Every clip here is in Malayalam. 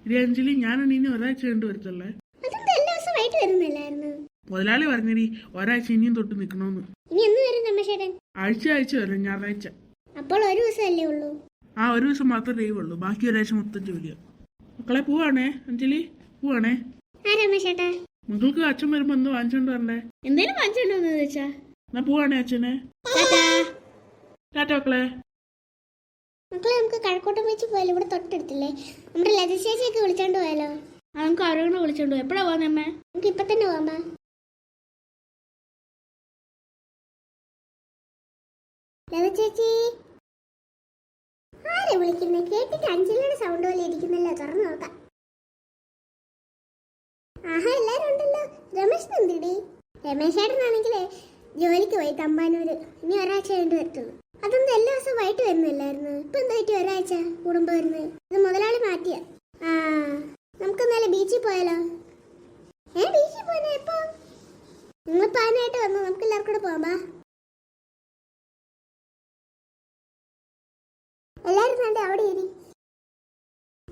ഇനി അഞ്ജലി ഞാൻ ഇനി ഒരാഴ്ച കണ്ടു വരത്തുള്ളേ. അതെന്താ എല്ലാ ദിവസവും വൈകിട്ട് വരുന്നില്ലായിരുന്നു? മുതലാളി പറഞ്ഞടി ഒരാഴ്ച ഇനിയും തൊട്ട് നിക്കണോന്ന്. ഇനി എന്ന് വരും രമേശേട്ടൻ? ആഴ്ച വരും, ഞായറാഴ്ച. അപ്പോൾ ഒരു ദിവസമല്ലേ ഉള്ളൂ? ആ ഒരു ദിവസം മാത്രമേ ലീവ് ഉള്ളൂ, ബാക്കി ഒരാഴ്ച മൊത്തം ജോലിയാണ്. മക്കളെ പോവാണേ അഞ്ജലി, പോവാണേ. ആ രമേശേട്ടാ, മക്കൾക്ക് അച്ഛൻ വരുമ്പോ എന്തോ വാങ്ങിച്ചോണ്ട് വരണ്ടേ? എന്തേലും വാങ്ങിച്ചോണ്ടോന്ന് ചോദിച്ചാ? എന്നാ പോവാണേ അച്ഛനെ. ടാറ്റ മക്കളെ. മക്കളെ നമുക്ക് കഴക്കൂട്ടം വെച്ച് പോയാലോ? ഇവിടെ തൊട്ടടുത്തില്ലേ? നമ്മുടെ ലജശേഷിയൊക്കെ വിളിച്ചോണ്ട് പോയാലോ? നമുക്ക് ആരോഗ്യം വിളിച്ചോണ്ട് പോയി. എപ്പോഴാ പോവാ അമ്മേ? നമുക്ക് ഇപ്പൊ തന്നെ പോവാ. ലത ചേച്ചി, ആരെ വിളിക്കുന്നേ? കേട്ടിട്ട് അഞ്ജലിയുടെ സൗണ്ട് പോലെ ഇരിക്കുന്നല്ലോ. തുറന്നു നോക്കാം. ആഹാ, എല്ലാരും ഉണ്ടല്ലോ. രമേശ് എന്തിടി? രമേശേട്ടനാണെങ്കിലേ ജോലിക്ക് പോയി തമ്പാനൂര്. ഇനി ഒരാഴ്ച കഴിഞ്ഞിട്ട് വരത്തുള്ളൂ. അതൊന്നും എല്ലാ ദിവസവും വൈകിട്ട് വരുന്നില്ലായിരുന്നു. ഇപ്പൊ എന്തായിട്ട് ഒരാഴ്ച കൂടുമ്പോ വരുന്നത്? ഇത് മുതലാളി മാറ്റിയ. ആ, നമുക്ക് എന്നാലും ബീച്ചിൽ പോയാലോ? ബീച്ചിൽ പോയാ എപ്പോ? നിങ്ങൾ പാനായിട്ട് വന്നു, നമുക്ക് എല്ലാവർക്കും കൂടെ പോവാ. എല്ലാരും കണ്ടേ അവിടെ ഇരി.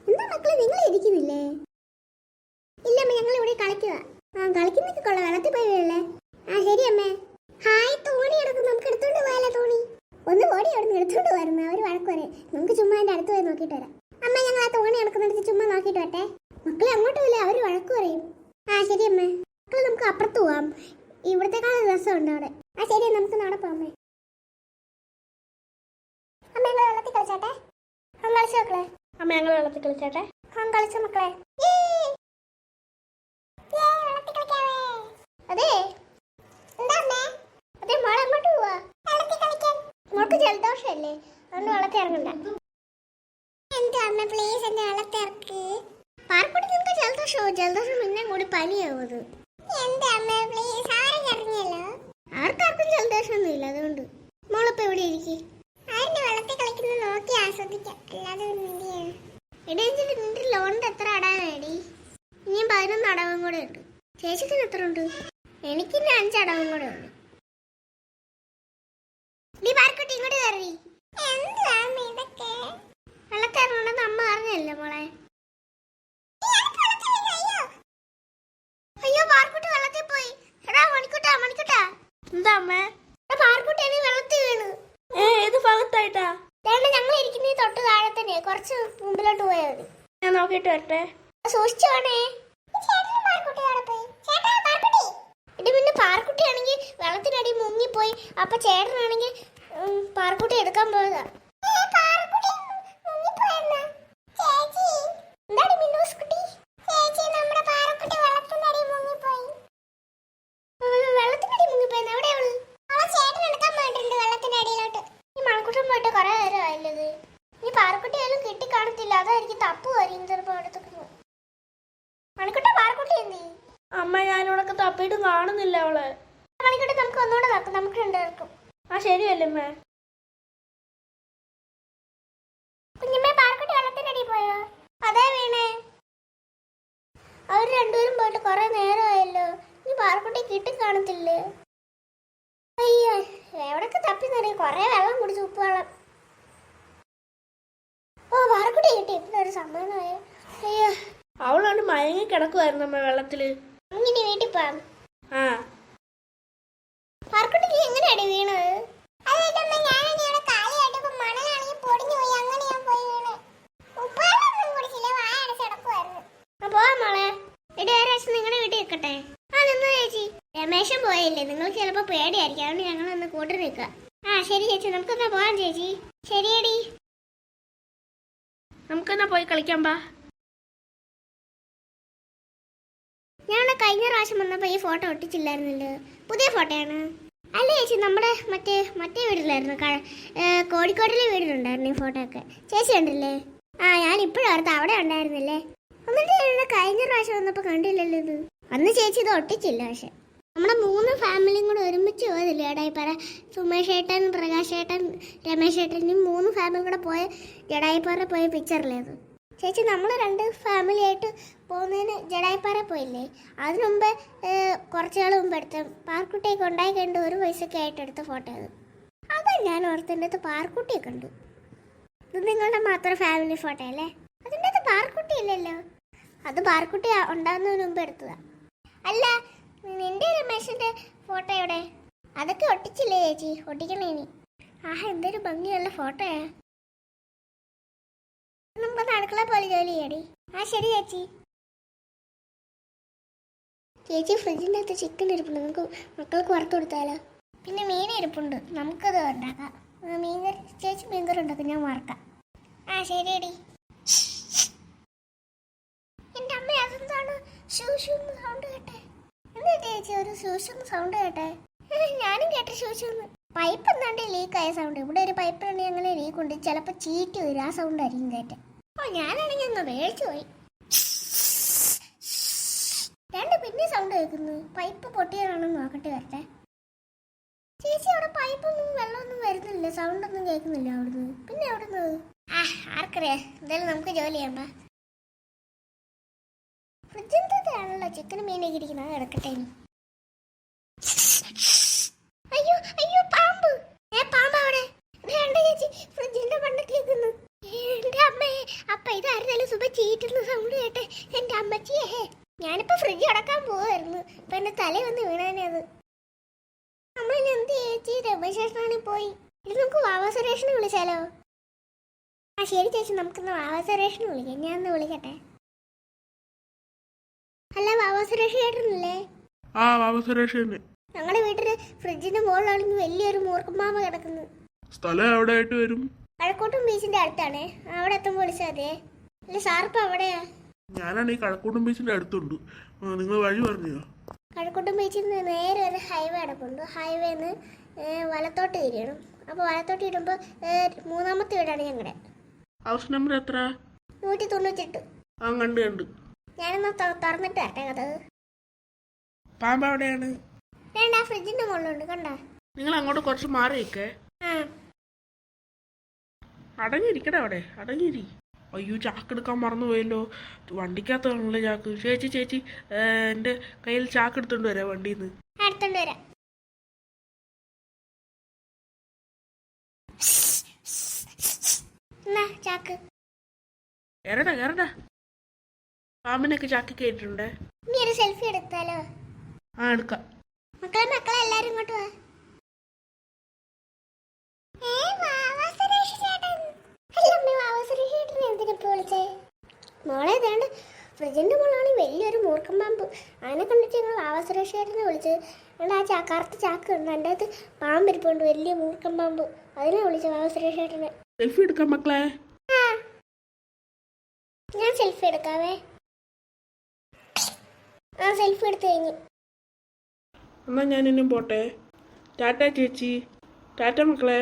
എന്താ മക്കളെ നിങ്ങൾ ഇരിക്കുന്നില്ലേ? ഇല്ലമ്മ, ഞങ്ങൾ ഇവിടെ കളിക്കുക. ആ, കളിക്കുന്നൊക്കെ കൊള്ളാം. വെള്ളത്തിൽ പോയി വീഴല്ലേ? ആ ശരി അമ്മേ. ഹായ്, തോണി എടുക്കും. നമുക്ക് എടുത്തോണ്ട് പോയാലോ തോണി? ഒന്ന് ഓടി അവിടെ നിന്ന് എടുത്തോണ്ട് വരുന്ന അവർ വഴക്ക് വരെ. നമുക്ക് ചുമ്മാ എൻ്റെ അടുത്ത് പോയി നോക്കിയിട്ട് വരാം. അമ്മ, ഞങ്ങൾ ആ തോണി എടുക്കുന്നിടത്ത് ചുമ്മാ നോക്കിയിട്ട് വട്ടെ. മക്കളെ അങ്ങോട്ട് പോയില്ലേ, അവർ വഴക്ക് പറയും. ആ ശരി അമ്മേ. മക്കളെ നമുക്ക് അപ്പുറത്ത് പോവാം, ഇവിടത്തെക്കാളും രസമുണ്ട് അവിടെ. ആ ശരി, നമുക്ക് നാളെ പോവാമേ. അമ്മ, ഞങ്ങൾ വെള്ളത്തിൽ കളിച്ചാട്ടെ? കളിച്ച മക്കളെ. അമ്മ ഞങ്ങൾ വെള്ളത്തിൽ കളിച്ചാട്ടെ? കളിച്ച മക്കളെ. അതെ എന്താ അമ്മേ? അതെ മോളെ, അങ്ങോട്ട് പോവാ വെള്ളത്തിൽ കളിക്കാൻ. മോൾക്ക് ജലദോഷമല്ലേ, അതുകൊണ്ട് വെള്ളത്തിൽ ഇറങ്ങണ്ട. എന്റെ അമ്മ പ്ലീസ് എന്റെ വെള്ളത്തിൽ ഇറക്ക്. പാർക്കൂടി നിങ്ങൾക്ക് ജലദോഷമോ? ജലദോഷം പിന്നെ കൂടി പനിയാവത്. എന്റെ അമ്മ പ്ലീസ്, ആരും ഇറങ്ങിയല്ലോ. ആർക്കാർക്കും ജലദോഷമൊന്നും ഇല്ല, അതുകൊണ്ട് മോളിപ്പോ ഇവിടെ ഇരിക്കും. ആരുടെ വെള്ളത്തിൽ കളിക്കുന്നത് നോക്കി ആസ്വദിക്കാം, അല്ലാതെ ഇടയിൽ നിന്റെ ലോണിന്റെ എത്ര അടവാടി? ഇനിയും 11 അടവും കൂടെ ഉണ്ട്. ചേച്ചിക്ക് എത്ര ഉണ്ട്? എനിക്കിന്ന് 5 അടവും കൂടെ ഉണ്ട്. നീ പാർക്കുട്ടി ഇങ്ങോട്ട് കയറി. വെള്ളത്തിറങ്ങണ്ടെന്ന് അമ്മ പറഞ്ഞല്ലോ മോളെ. അയ്യോ, പാർക്കുട്ടി വെള്ളത്തിൽ പോയി. എടാ മണിക്കുട്ടാ, മണിക്കുട്ടാ. എന്താ അമ്മേ? പാർക്കുട്ടി വെള്ളത്തിൽ വീണു. ഏത് ഭാഗത്തായിട്ടാ? ഞങ്ങൾ ഇരിക്കുന്ന തൊട്ട് താഴെ തന്നെ, കുറച്ച് മുമ്പിലോട്ട് പോയാൽ മതി. ഞാൻ നോക്കിയിട്ട് വരട്ടെ. സൂക്ഷിച്ചോണേ. ഇത് പിന്നെ പാർക്കുട്ടിയാണെങ്കിൽ വെള്ളത്തിനടി മുങ്ങിപ്പോയി. അപ്പൊ ചേട്ടനാണെങ്കിൽ പാർക്കുട്ടി എടുക്കാൻ പോയതാ. അമ്മ, ഞാനിവിടെ തപ്പിയിട്ട് കാണുന്നില്ല അവളെ. മണിക്കൂട്ടി നമുക്ക് ഒന്നുകൂടെ നോക്കാം, നമുക്ക് രണ്ടുപേർക്കും. ആ ശരിയല്ലേ അമ്മേ? കുഞ്ഞമ്മേ, പാർക്കുട്ടി വെള്ളത്തിനടി പോയോ? അതെ വീണേ. അവർ രണ്ടുപേരും പോയിട്ട് കുറെ നേരമായല്ലോ. നീ പാർക്കുട്ടി കിട്ടി കാണത്തില്ലേ? അയ്യോ, എവിടൊക്കെ തപ്പി നിറയും. കുറെ വെള്ളം കുടിച്ചു, ഉപ്പുവെള്ളം. ഓ, പാർക്കുട്ടി കിട്ടി. ഇപ്പൊ ഒരു സമ്മാനമായ. അയ്യോ, അവളാണ്ട് മയങ്ങി കിടക്കുവായിരുന്നു അമ്മ വെള്ളത്തില്. ഇങ്ങനെ വീട്ടിൽ പോവാം. ആ, പാർക്കുട്ടിക്ക് എങ്ങനെയാടി വീണത്? നിങ്ങളുടെ വീട്ടിൽ നിൽക്കട്ടെ? ആ നിന്ന് ചേച്ചി. രമേശൻ പോയില്ലേ, നിങ്ങൾക്ക് ചിലപ്പോ പേടിയായിരിക്കും, അതുകൊണ്ട് ഞങ്ങൾ ഒന്ന് കൂട്ടി നിൽക്കാം. ആ ശരി ചേച്ചി, നമുക്കൊന്നാ പോവാം ചേച്ചി. ശരിയടി, നമുക്കെന്നാ പോയി കളിക്കാൻ പാ. ഞാൻ കഴിഞ്ഞ പ്രാവശ്യം വന്നപ്പോ ഈ ഫോട്ടോ ഒട്ടിച്ചില്ലായിരുന്നല്ലോ, പുതിയ ഫോട്ടോയാണ്. അല്ല ചേച്ചി, നമ്മുടെ മറ്റേ വീട്ടിലായിരുന്നു, കോഴിക്കോട്ടിലെ വീട്ടിലുണ്ടായിരുന്നു ഈ ഫോട്ടോ ഒക്കെ. ചേച്ചി കണ്ടില്ലേ? ആ, ഞാൻ ഇപ്പോഴും ഓർത്ത് അവിടെ ഉണ്ടായിരുന്നില്ലേ. എന്നിട്ട് കഴിഞ്ഞ പ്രാവശ്യം വന്നപ്പോ കണ്ടില്ലല്ലോ ഇത്. അന്ന് ചേച്ചി ഇത് ഒട്ടിച്ചില്ല. പക്ഷെ നമ്മുടെ 3 ഫാമിലിയും കൂടെ ഒരുമിച്ച് പോയതില്ലേ ജടായിപ്പാറ? സുമേഷ് ഏട്ടൻ, പ്രകാശ് ഏട്ടൻ, രമേശ് ഏട്ടൻ, 3 ഫാമിലി കൂടെ പോയ ജടായിപ്പാറ പോയ പിക്ചറില്ലേ അത്? ചേച്ചി, നമ്മൾ 2 ഫാമിലി ആയിട്ട് പോകുന്നതിന് ജടായിപ്പാറ പോയില്ലേ? അതിനു മുമ്പ് കുറച്ച് നാൾ മുമ്പ് എടുത്ത പാർക്കുട്ടിയൊക്കെ ഉണ്ടായി കണ്ട് 1 വയസ്സൊക്കെ ആയിട്ട് എടുത്ത ഫോട്ടോ അത്. അതാ ഞാൻ ഓർത്തിൻ്റെ അകത്ത് പാർക്കുട്ടിയൊക്കെ ഉണ്ട്. ഇത് നിങ്ങളുടെ മാത്രം ഫാമിലി ഫോട്ടോ അല്ലേ? അതിൻ്റെ അകത്ത് പാർക്കുട്ടി ഇല്ലല്ലോ. അത് പാർക്കുട്ടി ഉണ്ടാകുന്നതിന് മുമ്പ് എടുത്തതാ. അല്ല, നിന്റെ രമേശന്റെ ഫോട്ടോ എവിടെ? അതൊക്കെ ഒട്ടിച്ചില്ലേ ചേച്ചി? ഒട്ടിക്കണേ ഇനി. ആഹാ, എന്തൊരു ഭംഗിയുള്ള ഫോട്ടോയാ. നമുക്ക് അടുക്കള പോലെ ജോലി ചെയ്യടി. ആ ശരി ചേച്ചി. ചേച്ചി ഫ്രിഡ്ജിൻ്റെ അകത്ത് ചിക്കൻ ഇരിപ്പുണ്ട്, നമുക്ക് മക്കൾക്ക് വറുത്ത് കൊടുത്താലോ? പിന്നെ മീൻ ഇരിപ്പുണ്ട്, നമുക്കത് ഉണ്ടാക്കാം. മീൻകറി, ചേച്ചി മീൻകറി ഉണ്ടാക്കും, ഞാൻ വറക്കാം. ആ ശരിയടി. എൻ്റെ അമ്മ അതെന്താണ് ശൂശൂന്ന് സൗണ്ട് കേട്ടെ? എന്താ ചേച്ചി ഒരു ശൂശൂന്ന് സൗണ്ട് കേട്ടെ? ഞാനും കേട്ട ശൂശൂന്ന്. പൈപ്പ് എന്താണ്ട് ലീക്കായ സൗണ്ട്. ഇവിടെ ഒരു പൈപ്പിലുണ്ടെങ്കിൽ അങ്ങനെ ലീക്ക് ഉണ്ട്, ചിലപ്പോൾ ചീറ്റ് വരും, ആ സൗണ്ട് ആയിരിക്കും കേട്ടെ. ഓ, ഞാനാണെങ്കിൽ ഒന്ന് മേടിച്ചു പോയി. പിന്നെ സൗണ്ട് കേൾക്കുന്നു. പൈപ്പ് പൊട്ടിയാണെന്ന് നോക്കട്ടെ, വരട്ടെ. ചേച്ചി, അവിടെ പൈപ്പൊന്നും വെള്ളമൊന്നും വരുന്നില്ല, സൗണ്ട് ഒന്നും കേൾക്കുന്നില്ല അവിടുന്ന്. പിന്നെ അവിടുന്ന് ആർക്കറിയാം. എന്തായാലും നമുക്ക് ജോലി ചെയ്യണ്ട. ഫ്രിഡ്ജിൻ്റെതാണല്ലോ ചിക്കനും മീനൊക്കെ ഇരിക്കുന്നത്, കിടക്കട്ടെ. അയ്യോ അയ്യോ, പാമ്പ്! പാമ്പ് അവിടെ വേണ്ട ചേച്ചി, ഫ്രിഡ്ജിന്റെ മണ്ടക്ക് കേൾക്കുന്നു. എന്റെ അമ്മയെ, അപ്പ ഇതായിരുന്നല്ലോ സുബ ചീറ്റുന്ന സൗണ്ട് കേട്ടെ. എന്റെ അമ്മച്ചിയേ, ഞാനിപ്പോ ഫ്രിഡ്ജ് അടക്കാൻ പോവായിരുന്നു, ഇപ്പൊ എന്റെ തല വന്ന് വീണാനെ അത്. നമ്മളിനി എന്ത് ചേച്ചി? രമേശേഷനാണെങ്കിൽ പോയി. ഇത് നമുക്ക് വാവാ സുരേഷിനെ വിളിച്ചാലോ? ആ ശരി ചേച്ചി, നമുക്കിന്ന് വാവാ സുരേഷിനെ വിളിക്കാം. ഞാൻ ഒന്ന് വിളിക്കട്ടെ. അല്ല, വാവാ സുരേഷ് കേട്ടിരുന്നില്ലേ? ആ, വാവാ സുരേഷ് തന്നെ. ഞങ്ങളുടെ വീട്ടില് ഫ്രിഡ്ജിന്റെ മുകളിലാണെങ്കിൽ വലിയൊരു മൂർഖമ്പാമ്പ് കിടക്കുന്നു. സ്ഥലം എവിടെ ആയിട്ട് വരും? കഴക്കൂട്ടം ബീച്ചിന്റെ അടുത്താണേ, അവിടെ എത്തുമ്പോൾ വിളിച്ചാൽ മതിയേ. അല്ല സാറിപ്പോ അവിടെയാ? ഞാനാണ് ഈ കഴക്കൂട്ടം ബീച്ചിന്റെ അടുത്തുണ്ട്. നിങ്ങൾ വഴി പറഞ്ഞോ? കഴക്കൂട്ടം ബീച്ചിൽ നിന്ന് നേരെ ഒരു ഹൈവേ അടപ്പുണ്ട്. ഹൈവേന്ന് വലത്തോട്ട് തിരിയണം. അപ്പോൾ വലത്തോട്ട് ഇടുമ്പോൾ 3ാമത്തെ വീടാണ് ഞങ്ങളുടെ. ഹൗസ് നമ്പർ എത്ര? 198. ആ, കണ്ട്. ഞാനൊന്ന് തുറന്നിട്ട് വരട്ടെ കഥ. പാമ്പ് എവിടെയാണ്? വേണ്ട, ഫ്രിഡ്ജിന്റെ മുകളിലുണ്ട്, കണ്ട. നിങ്ങൾ അങ്ങോട്ട് കുറച്ച് മാറി നിൽക്കേ. അടങ്ങിയിരിക്കട്ടെ അവിടെ, അടങ്ങിയിരി. അയ്യോ, ചാക്ക് എടുക്കാൻ മറന്നുപോയല്ലോ. വണ്ടിക്കകത്താണല്ലോ ചാക്ക്. ചേച്ചി, എൻ്റെ കയ്യിൽ ചാക്ക് എടുത്തോണ്ട് വരാം വണ്ടിയിൽ നിന്ന്. എടുത്തോണ്ട് വരാം. ചാക്ക് കേറടാ. പാമ്പിനൊക്കെ ചാക്ക് കേട്ടിട്ടുണ്ട്. നീ ഒരു സെൽഫി എടുത്താലോ? ആ, എടുക്കാം. മക്കളെ എല്ലാരും ഇങ്ങോട്ട് വാ. മോളെ ഇതാണ്ട് ഫ്രിഡ്ജിന്റെ മുകളിലാണ് വലിയൊരു മൂർഖൻ പാമ്പ്. അതിനെ കണ്ടിട്ട് ഞങ്ങൾ വാവാ സുരേഷ് ചേട്ടനെ വിളിച്ചത്. ആ കറുത്ത ചാക്ക് ഉണ്ട്, എൻ്റെ അകത്ത് പാമ്പ് ഇരിപ്പുണ്ട്, വലിയ മൂർഖൻ പാമ്പ്. അതിനെ വിളിച്ച വാവാ സുരേഷ് ചേട്ടനെ. സെൽഫി എടുക്കാം മക്കളെ. ഞാൻ സെൽഫി എടുക്കാവേ. ആ, സെൽഫി എടുത്തു കഴിഞ്ഞു. എന്നാ ഞാൻ ഇനിയും പോട്ടെ. ടാറ്റ ചേച്ചി, ടാറ്റ മക്കളെ.